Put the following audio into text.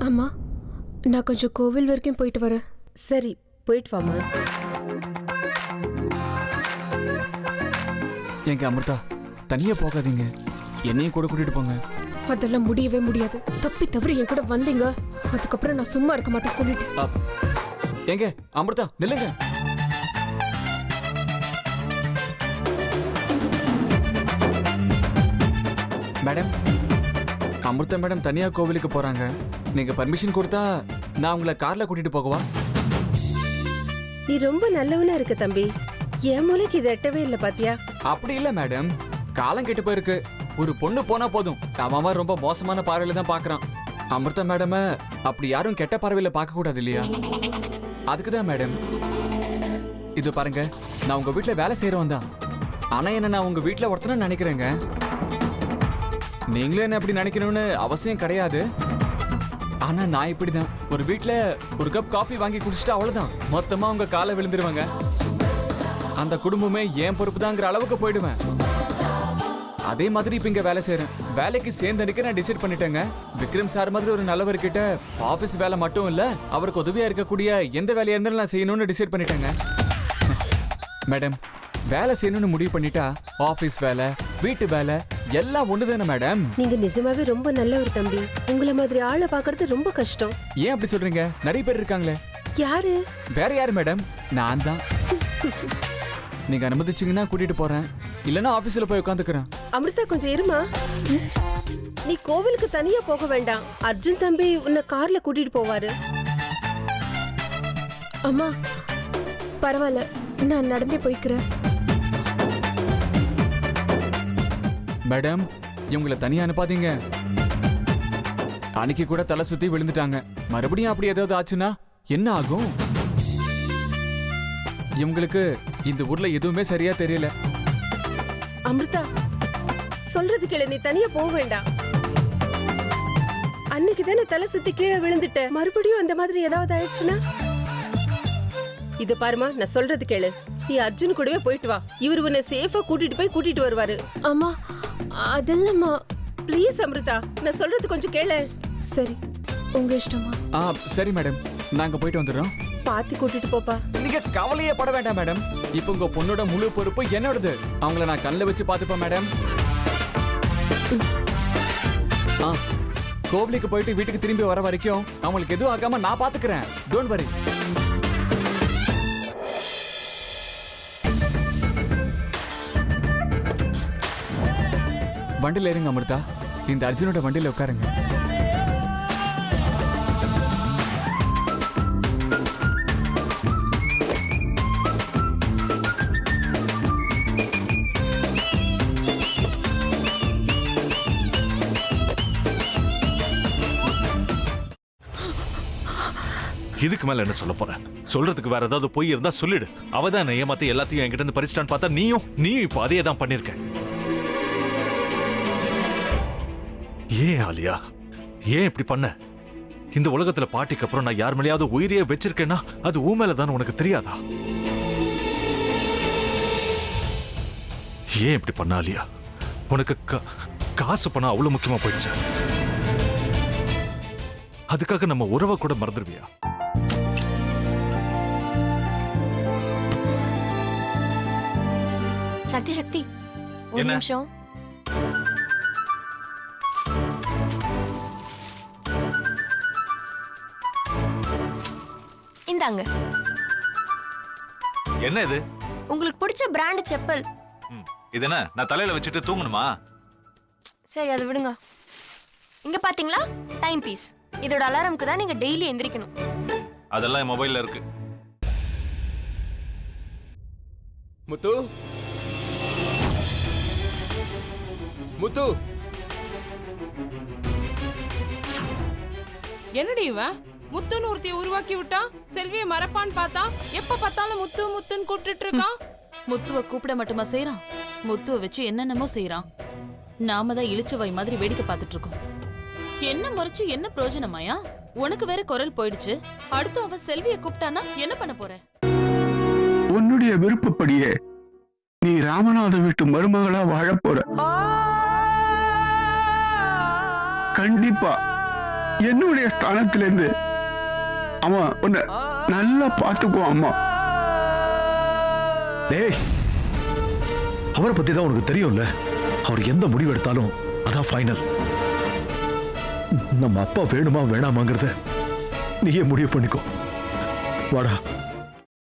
அம்மா, நான் கொஞ்சம் கோவில் வரைக்கும் போயிட்டு வரேன். சரி, போயிட்டு வாமா. எங்க அமிர்தா, தனியா போகாதீங்க, என்னையும் கூட கூட்டிட்டு போங்க. அதெல்லாம் முடியவே முடியாது. தப்பி தவிர என் கூட வந்தீங்க, அதுக்கப்புறம் நான் சும்மா இருக்க மாட்டேன் சொல்லிட்டேன். எங்க அமிர்தா, நில்லுங்க. மேடம், அமிர்தா மேடம் தனியா கோவிலுக்கு போறாங்க. நீங்க பர்மிஷன் கொடுத்தா நான் உங்களை கார்ல கூட்டிட்டு போகவா? நீ ரொம்ப நல்லவனா இருக்க தம்பி. என் மூளைக்கு இது எட்டவே இல்ல பாத்தியா? அப்படி இல்ல மேடம், காலம் கெட்டு போயிருக்கு. ஒரு பொண்ணு போனா போதும், அவன் ரொம்ப மோசமான பார்வையில தான் பாக்குறான். அமிர்தா மேடம அப்படி யாரும் கெட்ட பார்வையில பார்க்க கூடாது இல்லையா? அதுக்குதான் மேடம். இது பாருங்க, நான் உங்க வீட்டுல வேலை செய்யறவன் தான். ஆனா என்ன நான் உங்க வீட்டுல ஒருத்தன நினைக்கிறேங்க. நீங்களும் என்ன அப்படி நினைக்கணும்னு அவசியம் கிடையாது. ஆனா நான் இப்படிதான், ஒரு வீட்டுல ஒரு கப் காஃபி வாங்கி குடிச்சிட்டு அவ்வளவுதான், மொத்தமா உங்க காலை விழுந்துருவாங்க. அந்த குடும்பமே என் பொறுப்பு தாங்கிற அளவுக்கு போயிடுவேன். அதே மாதிரி இப்ப இங்க வேலை செய்யறேன். வேலைக்கு சேர்ந்தனுக்கு நான் டிசைட் பண்ணிட்டேங்க. விக்ரம் சார் மாதிரி ஒரு நல்லவர்கிட்ட ஆபீஸ் வேலை மட்டும் இல்ல, அவருக்கு உதவியா இருக்கக்கூடிய எந்த வேலையா இருந்தாலும் நான் செய்யணும்னு டிசைட் பண்ணிட்டேங்க. மேடம், வேலை செய்யணும்னு முடிவு பண்ணிட்டா ஆபீஸ் வேலை, வீட்டு வேலை எல்லாம் ஒண்ணுதானே மேடம். நீங்க நிஜமாவே ரொம்ப நல்ல ஒரு தம்பி. உங்களை மாதிரி ஆளை பாக்குறது ரொம்ப கஷ்டம். ஏன் அப்படி சொல்றீங்க? நிறைய பேர் இருக்காங்களே. யாரு? வேற யாரு மேடம்? நான் தான். நீங்க அனுமதிச்சீங்கன்னா கூட்டிட்டு போறேன், இல்லன்னா ஆபீஸ்ல போய் உட்காந்துக்கிறேன். அமிர்தா, கொஞ்சம் இருமா. நீ கோவிலுக்கு தனியா போக வேண்டாம். அர்ஜுன் தம்பி உன்னை கார்ல கூட்டிட்டு போவாரு. அம்மா பரவாயில்ல, நான் நடந்தே போய்க்கிறேன். மேடம், இவங்களை தனியா அனுப்பாதீங்க. அன்னைக்கு கூட தலை சுத்தி விழுந்துட்டாங்க. மறுபடியும் அப்படி ஏதாவது ஆச்சுன்னா என்ன ஆகும்? இவங்களுக்கு இந்த ஊர்ல எதுவுமே சரியா தெரியல. அமிர்தா, சொல்றது கேளு, நீ தனியா போக வேண்டாம். அன்னைக்கு தானே தலை சுத்தி கீழே விழுந்துட்ட. மறுபடியும் அந்த மாதிரி ஏதாவது ஆயிடுச்சுன்னா? இது பாருமா, நான் சொல்றது கேளு. நீ அர்ஜுன் கூடவே போயிட்டு வா. இவர் உன்னை சேஃபா கூட்டிட்டு வருவாரு. அம்மா அதெல்லாமா. ப்ளீஸ் அமிர்தா, நான் சொல்றது கொஞ்சம் கேளு. சரி, உங்க இஷ்டமா. சரி மேடம், நாங்க போயிட்டு வந்துடுறோம். பாத்து கூட்டிட்டு போப்பா. நீங்க கவலையே பட வேண்டாம் மேடம். இப்ப உங்க பொண்ணோட முழு பொறுப்பு என்னோடது. அவங்கள நான் கண்ணில் வச்சு பாத்துப்பேன் மேடம். கோவிலுக்கு போயிட்டு வீட்டுக்கு திரும்பி வர வரைக்கும் அவங்களுக்கு எதுவும் ஆகாம நான் பாத்துக்கிறேன். Don't worry. வண்டியில இருங்க அமிர்தா. இந்த அர்ஜுனோட வண்டியில உட்காருங்க. இதுக்கு மேல என்ன சொல்ல போற? சொல்றதுக்கு வேற ஏதாவது போய் இருந்தா சொல்லிடு. அவதான் ஏமாத்தி எல்லாத்தையும் என்கிட்ட இருந்து பறிச்சிட்டான்னு பார்த்தா நீயும் இப்ப அதே தான் பண்ணிருக்க. ஏன் ஆலியா, ஏன் இப்படி பண்ண? இந்த உலகத்துல பாட்டிக்கு அப்புறம் நான் யார் மேலேயாவது உயிரையே வச்சிருக்கேன்னா அது ஊ மேலதான் உனக்கு தெரியாதா? ஏன் இப்படி பண்ண ஆலியா? உனக்கு காசு பணம் அவ்வளவு முக்கியமா போயிடுச்சு. அதுக்காக நம்ம உறவை கூட மறந்துடுவியா? சக்தி சக்தி, ஒரு நிமிஷம். இந்தாங்க. என்ன இது? உங்களுக்கு பிடிச்ச பிராண்ட் செப்பல். இது என்ன, நான் தலையில வச்சுட்டு தூங்கணுமா? சரி, அதை விடுங்க. இங்க பாத்தீங்களா, டைம் பீஸ். இதோட அலாரம்க்கு தான் நீங்க டெய்லி எந்திரிக்கணும். அதெல்லாம் என் மொபைல்ல இருக்கு. முத்து, முத்து, என்னடி இவன் முத்துன்னு ஒருத்திய உருவாக்கி விட்டான். செல்விய மறப்பான்னு பார்த்தா எப்ப பார்த்தாலும் முத்து முத்துன்னு கூப்பிட்டு இருக்கான். முத்துவ கூப்பிட மட்டுமா செய்யறான், முத்துவ வச்சு என்னென்னமோ செய்யறான். நாம தான் இளிச்சவாய் மாதிரி வேடிக்கை பார்த்துட்டு இருக்கோம். என்ன முறைச்சு என்ன பிரயோஜனமாயா? உனக்கு வேற குரல் போயிடுச்சு. அடுத்து அவ செல்விய கூப்பிட்டானா என்ன பண்ண போற? உன்னுடைய விருப்பப்படியே நீ ராமநாத வீட்டு மருமகளா வாழ போற. கண்டிப்பா என்னுடைய ஸ்தானத்திலிருந்து அவன் உன்னை நல்லா பார்த்துக்குவான் அம்மா. டேய், அவரை பத்தி தான் உனக்கு தெரியும்ல. அவர் எந்த முடிவு எடுத்தாலும் அதான் ஃபைனல். நம்ம அப்பா வேணுமா வேணாமாங்கிறத நீயே முடிவு பண்ணிக்கோ. வாடா.